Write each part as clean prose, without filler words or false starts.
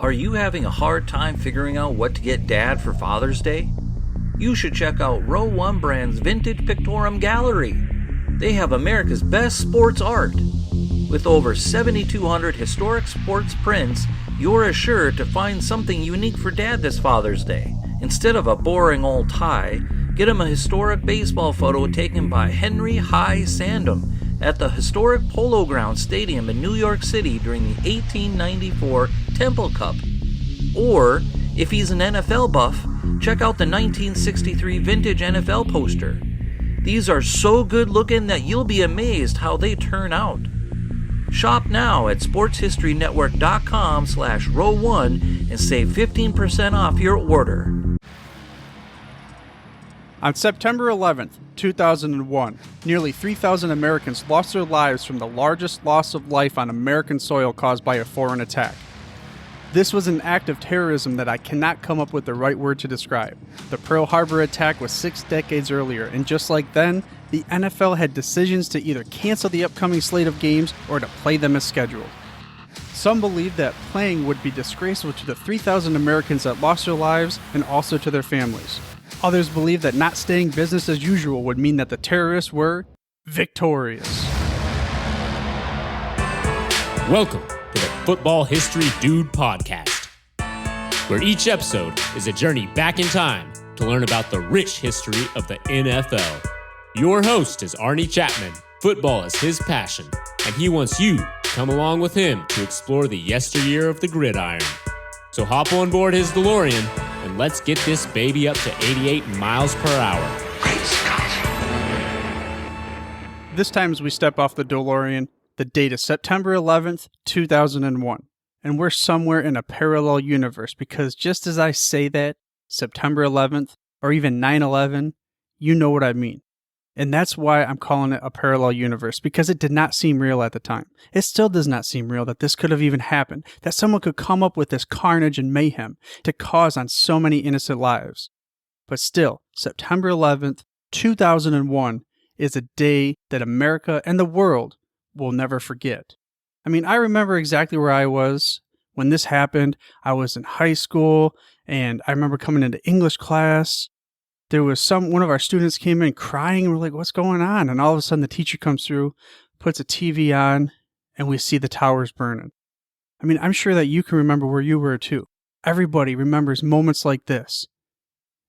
Are you having a hard time figuring out what to get Dad for Father's Day? You should check out Row 1 Brand's Vintage Pictorum Gallery. They have America's best sports art. With over 7,200 historic sports prints, you're assured to find something unique for Dad this Father's Day. Instead of a boring old tie, get him a historic baseball photo taken by Henry High Sandham at the historic Polo Grounds Stadium in New York City during the 1894 Temple Cup. Or, if he's an NFL buff, check out the 1963 vintage NFL poster. These are so good looking that you'll be amazed how they turn out. Shop now at sportshistorynetwork.com/row1 and save 15% off your order. On September 11th, 2001, nearly 3,000 Americans lost their lives from the largest loss of life on American soil caused by a foreign attack. This was an act of terrorism that I cannot come up with the right word to describe. The Pearl Harbor attack was 6 decades earlier, and just like then, the NFL had decisions to either cancel the upcoming slate of games or to play them as scheduled. Some believed that playing would be disgraceful to the 3,000 Americans that lost their lives and also to their families. Others believed that not staying business as usual would mean that the terrorists were victorious. Welcome to the Football History Dude podcast, where each episode is a journey back in time to learn about the rich history of the NFL. Your host is Arnie Chapman. Football is his passion, and he wants you to come along with him to explore the yesteryear of the gridiron. So hop on board his DeLorean and let's get this baby up to 88 miles per hour. Great Scott! This time as we step off the DeLorean, the date is September 11th, 2001. And we're somewhere in a parallel universe because just as I say that, September 11th, or even 9/11, you know what I mean. And that's why I'm calling it a parallel universe, because it did not seem real at the time. It still does not seem real that this could have even happened, that someone could come up with this carnage and mayhem to cause on so many innocent lives. But still, September 11th, 2001 is a day that America and the world will never forget. I mean, I remember exactly where I was when this happened. I was in high school, and I remember coming into English class. There was one of our students came in crying, and we're like, what's going on? And all of a sudden the teacher comes through, puts a TV on, and we see the towers burning. I mean, I'm sure that you can remember where you were too. Everybody remembers moments like this.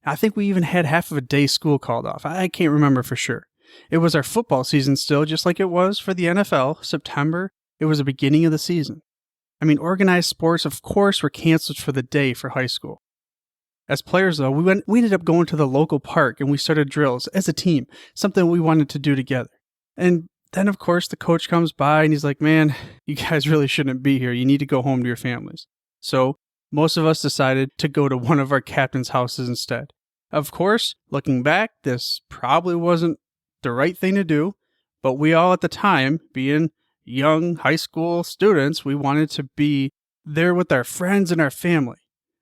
I think we even had half of a day school called off. I can't remember for sure. It was our football season still, just like it was for the NFL. September, it was the beginning of the season. I mean, organized sports, of course, were canceled for the day for high school. As players, though, we ended up going to the local park and we started drills as a team, something we wanted to do together. And then, of course, the coach comes by and he's like, man, you guys really shouldn't be here. You need to go home to your families. So most of us decided to go to one of our captain's houses instead. Of course, looking back, this probably wasn't the right thing to do, but we all at the time, being young high school students, we wanted to be there with our friends and our family.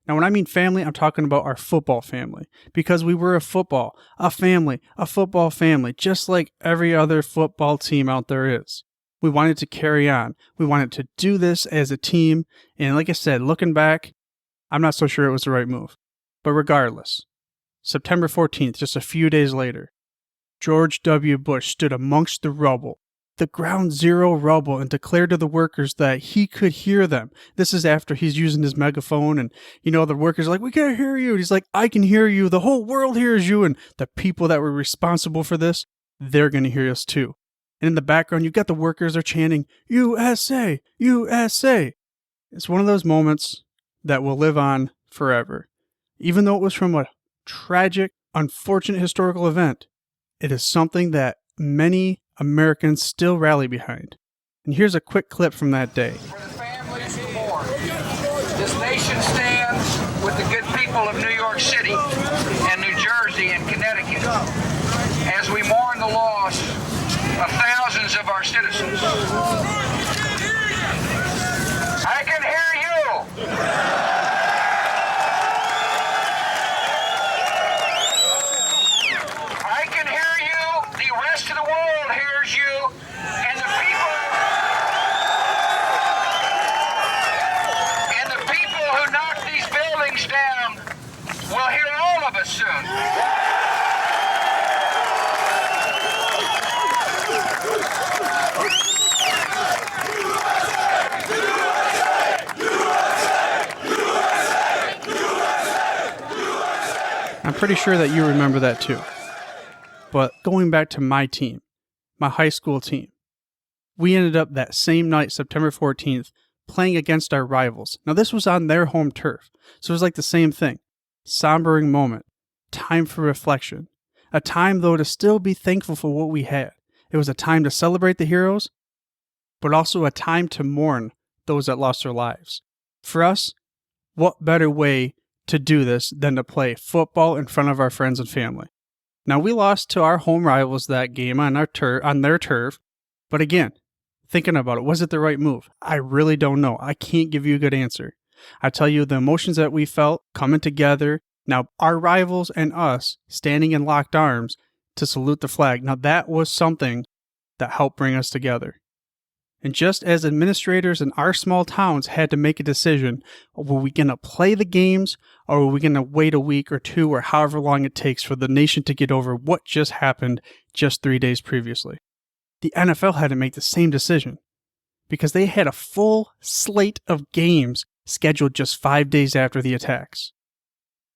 Now, when I mean family, I'm talking about our football family, because we were a football family, just like every other football team out there is. We wanted to carry on. We wanted to do this as a team. And like I said, looking back, I'm not so sure it was the right move. But regardless, September 14th, just a few days later, George W. Bush stood amongst the rubble, the ground zero rubble, and declared to the workers that he could hear them. This is after he's using his megaphone, and the workers are like, we can't hear you. And he's like, I can hear you. The whole world hears you. And the people that were responsible for this, they're going to hear us too. And in the background, you've got the workers are chanting, USA, USA. It's one of those moments that will live on forever. Even though it was from a tragic, unfortunate historical event, it is something that many Americans still rally behind. And here's a quick clip from that day. For the families who mourn, this nation stands with the good people of New York City and New Jersey and Connecticut as we mourn the loss of thousands of our citizens. I can hear you! The rest of the world hears you, and the people who I'm pretty sure that you remember that too. But going back to my team, my high school team, we ended up that same night, September 14th, playing against our rivals. Now, this was on their home turf, so it was like the same thing. Sombering moment, time for reflection, a time, though, to still be thankful for what we had. It was a time to celebrate the heroes, but also a time to mourn those that lost their lives. For us, what better way to do this than to play football in front of our friends and family? Now, we lost to our home rivals that game on their turf, but again, thinking about it, was it the right move? I really don't know. I can't give you a good answer. I tell you, the emotions that we felt coming together, now our rivals and us standing in locked arms to salute the flag, now that was something that helped bring us together. And just as administrators in our small towns had to make a decision, were we going to play the games or were we going to wait a week or two or however long it takes for the nation to get over what just happened just 3 days previously? The NFL had to make the same decision because they had a full slate of games scheduled just 5 days after the attacks.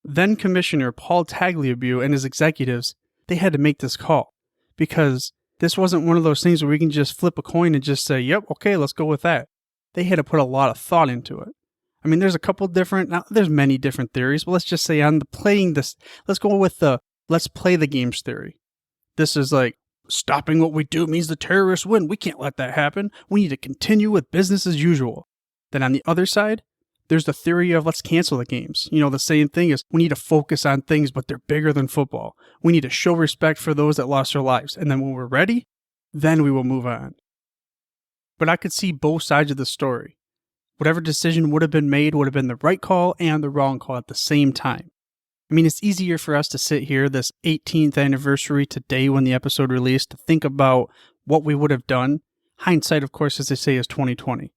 Then Commissioner Paul Tagliabue and his executives, they had to make this call because this wasn't one of those things where we can just flip a coin and just say, yep, okay, let's go with that. They had to put a lot of thought into it. I mean, there's there's many different theories, but let's just say on the playing this, let's go with the let's play the games theory. This is like, stopping what we do means the terrorists win. We can't let that happen. We need to continue with business as usual. Then on the other side, there's the theory of let's cancel the games. You know, the same thing is we need to focus on things, but they're bigger than football. We need to show respect for those that lost their lives. And then when we're ready, then we will move on. But I could see both sides of the story. Whatever decision would have been made would have been the right call and the wrong call at the same time. I mean, it's easier for us to sit here this 18th anniversary today when the episode released to think about what we would have done. Hindsight, of course, as they say, is 2020.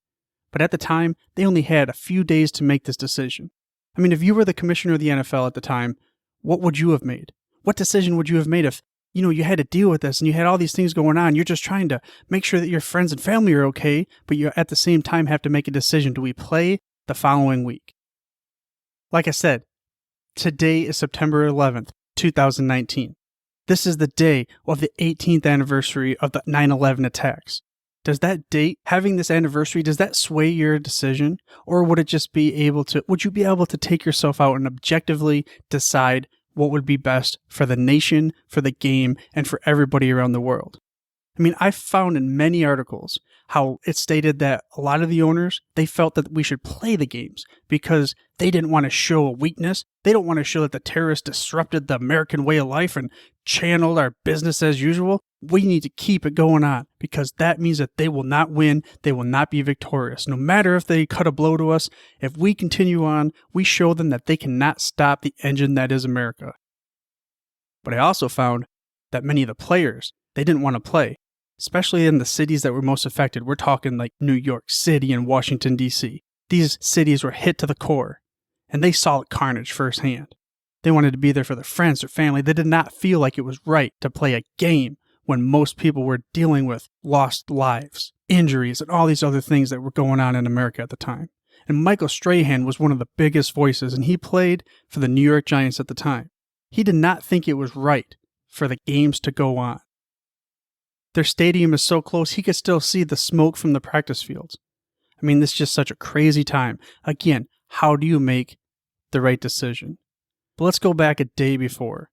But at the time, they only had a few days to make this decision. I mean, if you were the commissioner of the NFL at the time, what would you have made? What decision would you have made if, you had to deal with this and you had all these things going on? You're just trying to make sure that your friends and family are okay, but you at the same time have to make a decision. Do we play the following week? Like I said, today is September 11th, 2019. This is the day of the 18th anniversary of the 9/11 attacks. Does that date, having this anniversary, does that sway your decision? Or would you be able to take yourself out and objectively decide what would be best for the nation, for the game, and for everybody around the world? I mean, I found in many articles how it stated that a lot of the owners, they felt that we should play the games because they didn't want to show a weakness. They don't want to show that the terrorists disrupted the American way of life and channeled our business as usual. We need to keep it going on because that means that they will not win. They will not be victorious. No matter if they cut a blow to us, if we continue on, we show them that they cannot stop the engine that is America. But I also found that many of the players, they didn't want to play, especially in the cities that were most affected. We're talking like New York City and Washington, D.C. These cities were hit to the core, and they saw carnage firsthand. They wanted to be there for their friends, their family. They did not feel like it was right to play a game when most people were dealing with lost lives, injuries, and all these other things that were going on in America at the time. And Michael Strahan was one of the biggest voices, and he played for the New York Giants at the time. He did not think it was right for the games to go on. Their stadium is so close, he could still see the smoke from the practice fields. I mean, this is just such a crazy time. Again, how do you make the right decision? But let's go back a day before.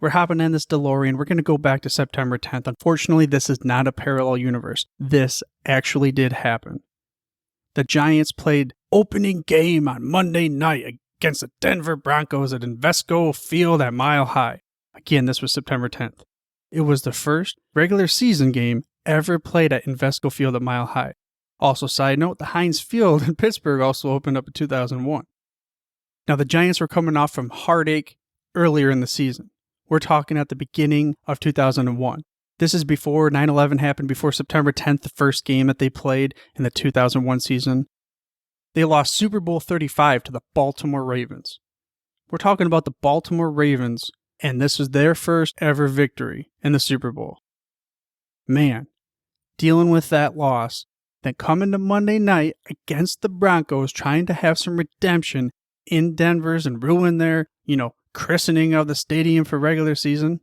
We're hopping in this DeLorean. We're going to go back to September 10th. Unfortunately, this is not a parallel universe. This actually did happen. The Giants played opening game on Monday night against the Denver Broncos at Invesco Field at Mile High. Again, this was September 10th. It was the first regular season game ever played at Invesco Field at Mile High. Also, side note, the Heinz Field in Pittsburgh also opened up in 2001. Now, the Giants were coming off from heartache earlier in the season. We're talking at the beginning of 2001. This is before 9/11 happened, before September 10th, the first game that they played in the 2001 season. They lost Super Bowl 35 to the Baltimore Ravens. We're talking about the Baltimore Ravens, and this was their first ever victory in the Super Bowl. Man, dealing with that loss, then coming to Monday night against the Broncos, trying to have some redemption in Denver's and ruin their, christening of the stadium for regular season,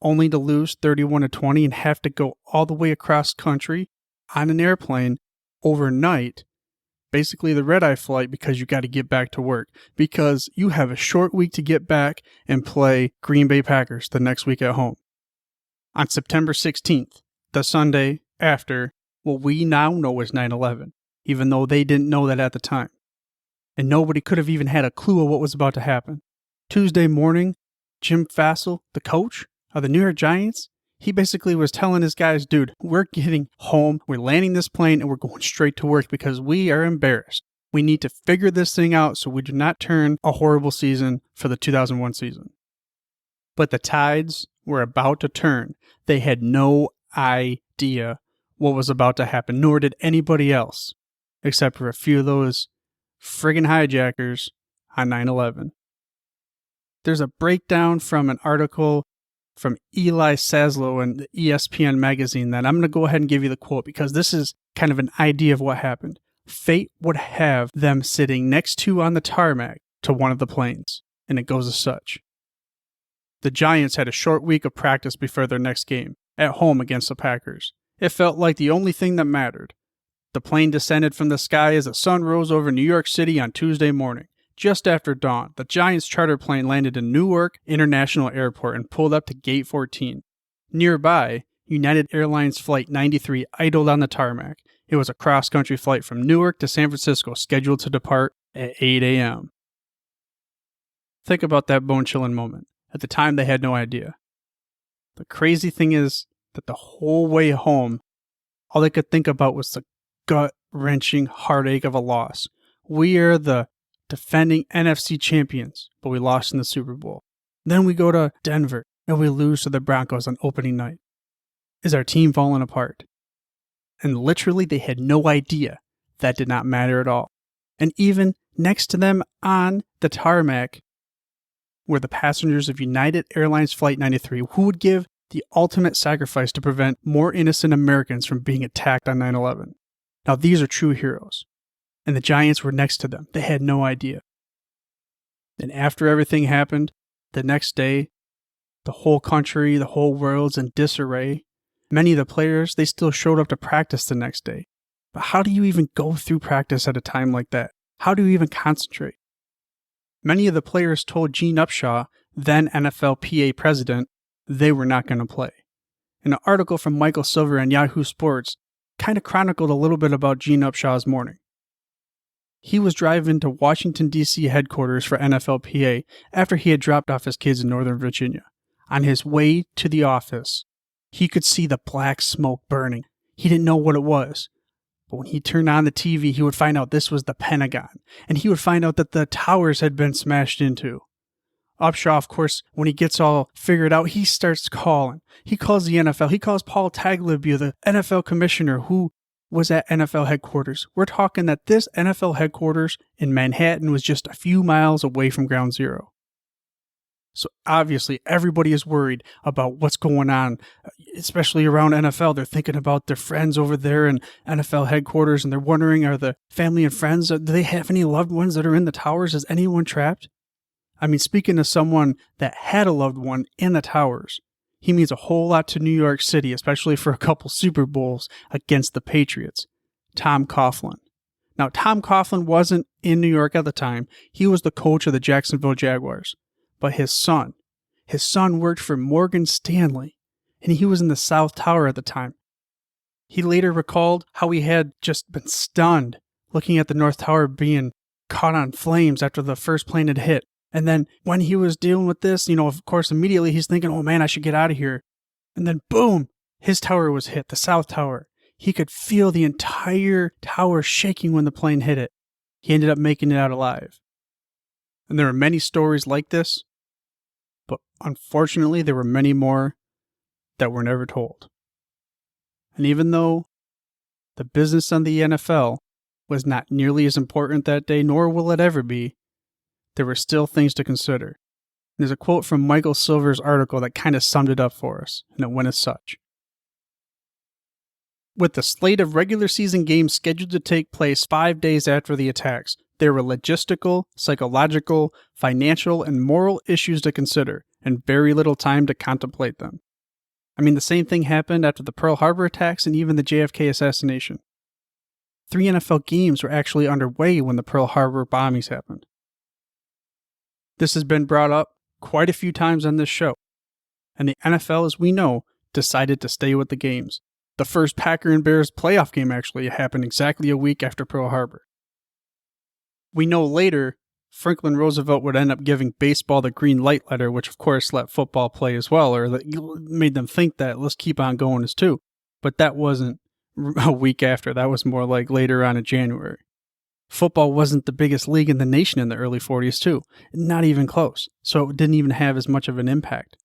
only to lose 31-20 and have to go all the way across country on an airplane overnight, basically the red-eye flight, because you got to get back to work, because you have a short week to get back and play Green Bay Packers the next week at home. On September 16th, the Sunday after what we now know as 9/11, even though they didn't know that at the time. And nobody could have even had a clue of what was about to happen. Tuesday morning, Jim Fassel, the coach of the New York Giants, he basically was telling his guys, dude, we're getting home, we're landing this plane, and we're going straight to work because we are embarrassed. We need to figure this thing out so we do not turn a horrible season for the 2001 season. But the tides were about to turn. They had no idea what was about to happen, nor did anybody else, except for a few of those friggin' hijackers on 9/11. There's a breakdown from an article from Eli Saslow in the ESPN magazine that I'm going to go ahead and give you the quote because this is kind of an idea of what happened. Fate would have them sitting next to on the tarmac to one of the planes, and it goes as such. The Giants had a short week of practice before their next game, at home against the Packers. It felt like the only thing that mattered. The plane descended from the sky as the sun rose over New York City on Tuesday morning. Just after dawn, the Giants charter plane landed in Newark International Airport and pulled up to Gate 14. Nearby, United Airlines Flight 93 idled on the tarmac. It was a cross-country flight from Newark to San Francisco scheduled to depart at 8 a.m. Think about that bone-chilling moment. At the time, they had no idea. The crazy thing is that the whole way home, all they could think about was the gut-wrenching heartache of a loss. We are the defending NFC champions, but we lost in the Super Bowl. Then we go to Denver, and we lose to the Broncos on opening night. Is our team falling apart? And literally, they had no idea. That did not matter at all. And even next to them on the tarmac were the passengers of United Airlines Flight 93, who would give the ultimate sacrifice to prevent more innocent Americans from being attacked on 9/11. Now, these are true heroes. And the Giants were next to them. They had no idea. And after everything happened, the next day, the whole country, the whole world's in disarray. Many of the players, they still showed up to practice the next day. But how do you even go through practice at a time like that? How do you even concentrate? Many of the players told Gene Upshaw, then NFLPA president, they were not going to play. An article from Michael Silver and Yahoo Sports kind of chronicled a little bit about Gene Upshaw's morning. He was driving to Washington, D.C. headquarters for NFLPA after he had dropped off his kids in Northern Virginia. On his way to the office, he could see the black smoke burning. He didn't know what it was. But when he turned on the TV, he would find out this was the Pentagon. And he would find out that the towers had been smashed into. Upshaw, of course, when he gets all figured out, he starts calling. He calls the NFL. He calls Paul Tagliabue, the NFL commissioner, who was at NFL headquarters. We're talking that this NFL headquarters in Manhattan was just a few miles away from Ground Zero. So obviously everybody is worried about what's going on, especially around NFL. They're thinking about their friends over there in NFL headquarters, and they're wondering, are the family and friends, do they have any loved ones that are in the towers? Is anyone trapped? I mean, speaking to someone that had a loved one in the towers, he means a whole lot to New York City, especially for a couple Super Bowls against the Patriots. Tom Coughlin. Now, Tom Coughlin wasn't in New York at the time. He was the coach of the Jacksonville Jaguars. But his son worked for Morgan Stanley, and he was in the South Tower at the time. He later recalled how he had just been stunned looking at the North Tower being caught on flames after the first plane had hit. And then when he was dealing with this, of course, immediately he's thinking, oh man, I should get out of here. And then boom, his tower was hit, the South Tower. He could feel the entire tower shaking when the plane hit it. He ended up making it out alive. And there are many stories like this, but unfortunately there were many more that were never told. And even though the business on the NFL was not nearly as important that day, nor will it ever be, there were still things to consider. There's a quote from Michael Silver's article that kind of summed it up for us, and it went as such. With the slate of regular season games scheduled to take place 5 days after the attacks, There were logistical, psychological, financial, and moral issues to consider, and very little time to contemplate them. I mean, the same thing happened after the Pearl Harbor attacks and even the JFK assassination. 3 NFL games were actually underway when the Pearl Harbor bombings happened. This has been brought up quite a few times on this show, and the NFL, as we know, decided to stay with the games. The first Packer and Bears playoff game actually happened exactly a week after Pearl Harbor. We know later, Franklin Roosevelt would end up giving baseball the green light letter, which of course let football play as well, or made them think that let's keep on going as two. But that wasn't a week after. That was more like later on in January. Football wasn't the biggest league in the nation in the early 40s too. Not even close. So it didn't even have as much of an impact.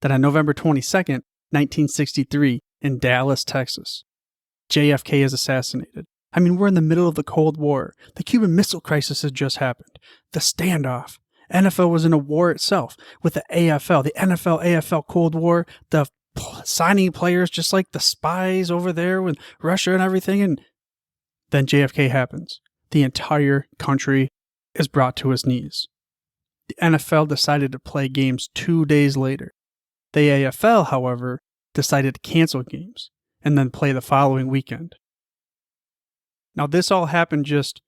Then on November 22nd, 1963, in Dallas, Texas, JFK is assassinated. I mean, we're in the middle of the Cold War. The Cuban Missile Crisis had just happened. The standoff. NFL was in a war itself with the AFL, the NFL, AFL Cold War, the signing players just like the spies over there with Russia and everything. And then JFK happens. The entire country is brought to its knees. The NFL decided to play games 2 days later. The AFL, however, decided to cancel games and then play the following weekend. Now, this all happened just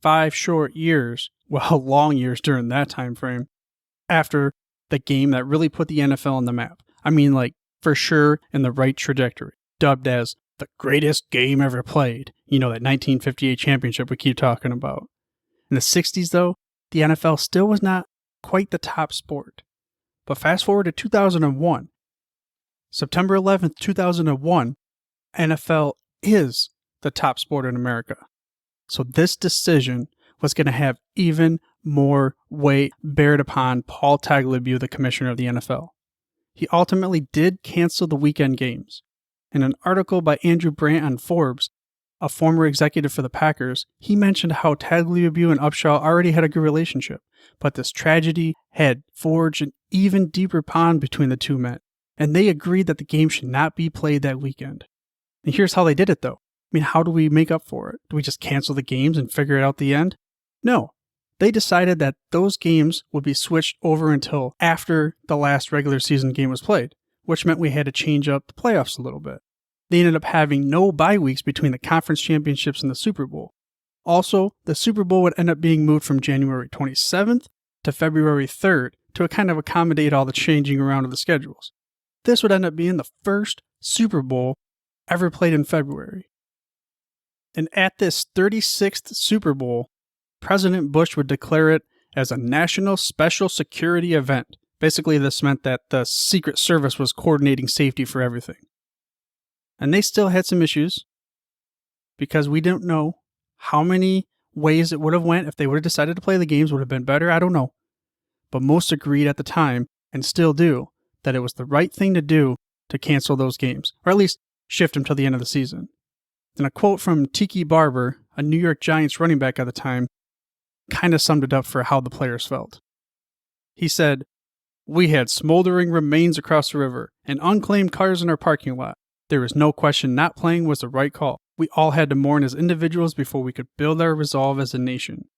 5 short years, well, long years during that time frame, after the game that really put the NFL on the map. I mean, like, for sure in the right trajectory, dubbed as the greatest game ever played. You know, that 1958 championship we keep talking about. In the 60s, though, the NFL still was not quite the top sport. But fast forward to 2001, September 11th, 2001, NFL is the top sport in America. So this decision was going to have even more weight bared upon Paul Tagliabue, the commissioner of the NFL. He ultimately did cancel the weekend games. In an article by Andrew Brandt on Forbes, a former executive for the Packers, he mentioned how Tagliabue and Upshaw already had a good relationship, but this tragedy had forged an even deeper bond between the two men, and they agreed that the game should not be played that weekend. And here's how they did it, though. I mean, how do we make up for it? Do we just cancel the games and figure it out at the end? No. They decided that those games would be switched over until after the last regular season game was played, which meant we had to change up the playoffs a little bit. They ended up having no bye weeks between the conference championships and the Super Bowl. Also, the Super Bowl would end up being moved from January 27th to February 3rd to kind of accommodate all the changing around of the schedules. This would end up being the first Super Bowl ever played in February. And at this 36th Super Bowl, President Bush would declare it as a national special security event. Basically, this meant that the Secret Service was coordinating safety for everything. And they still had some issues because we didn't know how many ways it would have went if they would have decided to play the games would have been better. I don't know. But most agreed at the time, and still do, that it was the right thing to do to cancel those games, or at least shift them till the end of the season. And a quote from Tiki Barber, a New York Giants running back at the time, kind of summed it up for how the players felt. He said, "We had smoldering remains across the river and unclaimed cars in our parking lot. There was no question not playing was the right call. We all had to mourn as individuals before we could build our resolve as a nation."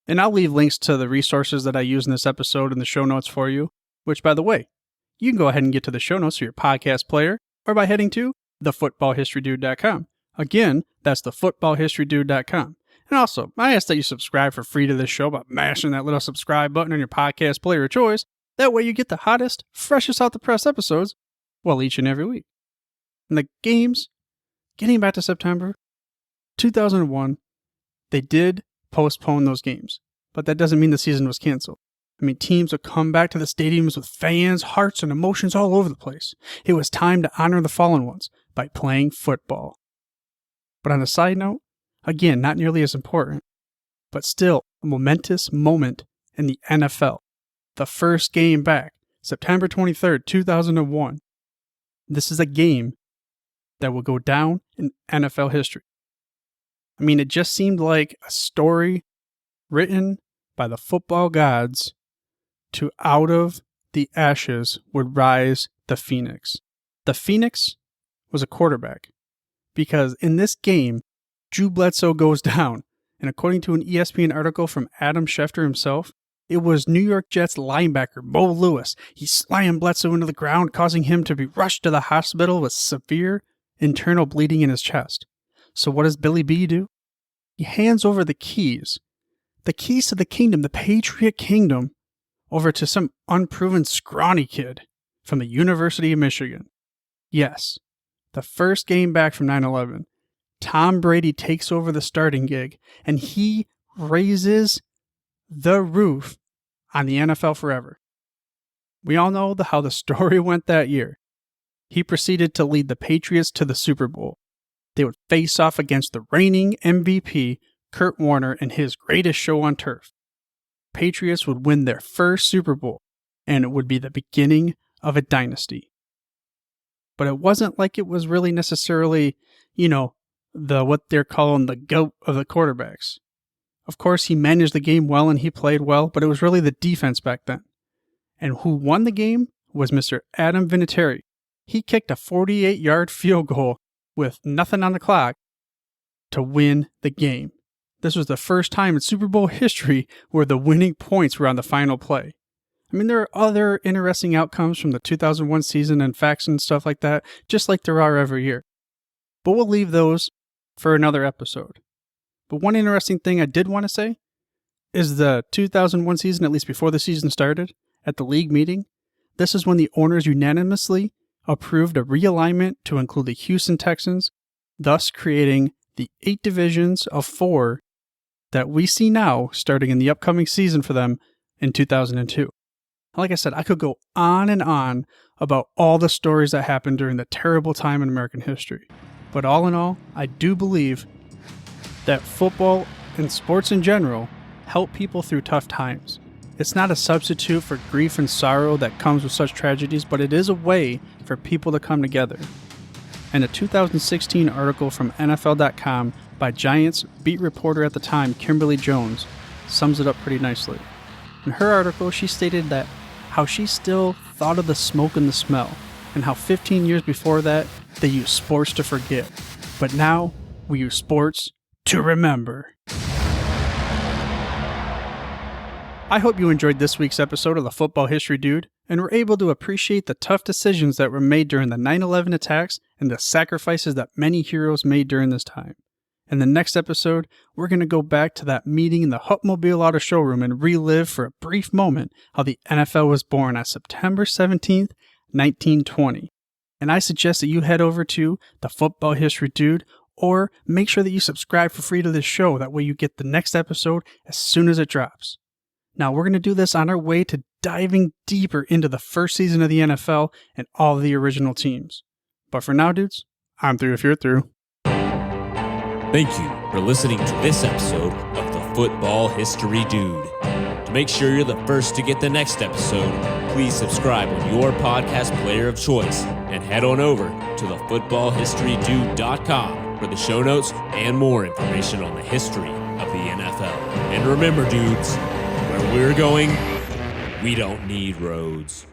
And I'll leave links to the resources that I use in this episode in the show notes for you, which, by the way, you can go ahead and get to the show notes for your podcast player or by heading to thefootballhistorydude.com. Again, that's thefootballhistorydude.com. And also, I ask that you subscribe for free to this show by mashing that little subscribe button on your podcast player of choice. That way you get the hottest, freshest out the press episodes, well, each and every week. And the games, getting back to September 2001, they did postpone those games, but that doesn't mean the season was canceled. I mean, teams would come back to the stadiums with fans, hearts, and emotions all over the place. It was time to honor the fallen ones by playing football. But on a side note, again, not nearly as important, but still a momentous moment in the NFL. The first game back, September 23rd, 2001. This is a game that will go down in NFL history. I mean, it just seemed like a story written by the football gods to out of the ashes would rise the Phoenix. The Phoenix was a quarterback because in this game, Drew Bledsoe goes down And according to an ESPN article from Adam Schefter himself, it was New York Jets linebacker Mo Lewis. He slammed Bledsoe into the ground, causing him to be rushed to the hospital with severe internal bleeding in his chest. So what does Billy B do? He hands over the keys to the kingdom, the Patriot Kingdom, over to some unproven scrawny kid from the University of Michigan. Yes, the first game back from 9/11, Tom Brady takes over the starting gig, and he raises the roof on the NFL forever. We all know how the story went that year. He proceeded to lead the Patriots to the Super Bowl. They would face off against the reigning MVP, Kurt Warner, in his greatest show on turf. Patriots would win their first Super Bowl, and it would be the beginning of a dynasty. But it wasn't like it was really necessarily, what they're calling the GOAT of the quarterbacks. Of course, he managed the game well and he played well, but it was really the defense back then. And who won the game was Mr. Adam Vinatieri. He kicked a 48-yard field goal with nothing on the clock to win the game. This was the first time in Super Bowl history where the winning points were on the final play. I mean, there are other interesting outcomes from the 2001 season and facts and stuff like that, just like there are every year. But we'll leave those for another episode. But one interesting thing I did want to say is the 2001 season, at least before the season started, at the league meeting, this is when the owners unanimously approved a realignment to include the Houston Texans, thus creating the 8 divisions of 4 that we see now starting in the upcoming season for them in 2002. Like I said, I could go on and on about all the stories that happened during the terrible time in American history. But all in all, I do believe that football and sports in general help people through tough times. It's not a substitute for grief and sorrow that comes with such tragedies, but it is a way for people to come together. And a 2016 article from NFL.com by Giants beat reporter at the time, Kimberly Jones, sums it up pretty nicely. In her article, she stated that how she still thought of the smoke and the smell, and how 15 years before that, they used sports to forget. But now, we use sports to remember. I hope you enjoyed this week's episode of the Football History Dude and were able to appreciate the tough decisions that were made during the 9/11 attacks and the sacrifices that many heroes made during this time. In the next episode, we're going to go back to that meeting in the Hupmobile Auto Showroom and relive for a brief moment how the NFL was born on September 17th, 1920. And I suggest that you head over to the Football History Dude, or make sure that you subscribe for free to this show. That way you get the next episode as soon as it drops. Now, we're going to do this on our way to diving deeper into the first season of the NFL and all of the original teams. But for now, dudes, I'm through if you're through. Thank you for listening to this episode of the Football History Dude. To make sure you're the first to get the next episode, please subscribe on your podcast player of choice and head on over to thefootballhistorydude.com for the show notes and more information on the history of the NFL. And remember, dudes, where we're going, we don't need roads.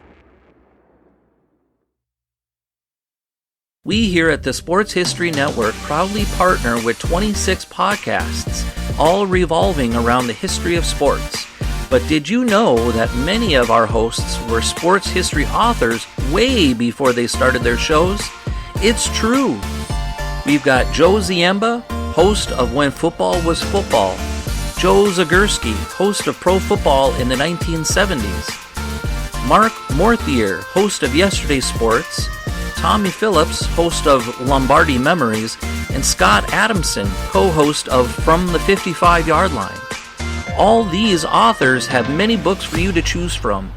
We here at the Sports History Network proudly partner with 26 podcasts, all revolving around the history of sports. But did you know that many of our hosts were sports history authors way before they started their shows? It's true. We've got Joe Ziemba, host of When Football Was Football, Joe Zagurski, host of Pro Football in the 1970s, Mark Morthier, host of Yesterday Sports, Tommy Phillips, host of Lombardi Memories, and Scott Adamson, co-host of From the 55-Yard Line. All these authors have many books for you to choose from.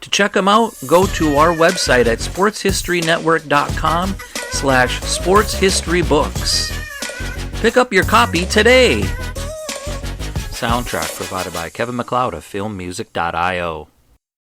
To check them out, go to our website at sportshistorynetwork.com/sportshistorybooks. Pick up your copy today. Soundtrack provided by Kevin MacLeod of filmmusic.io.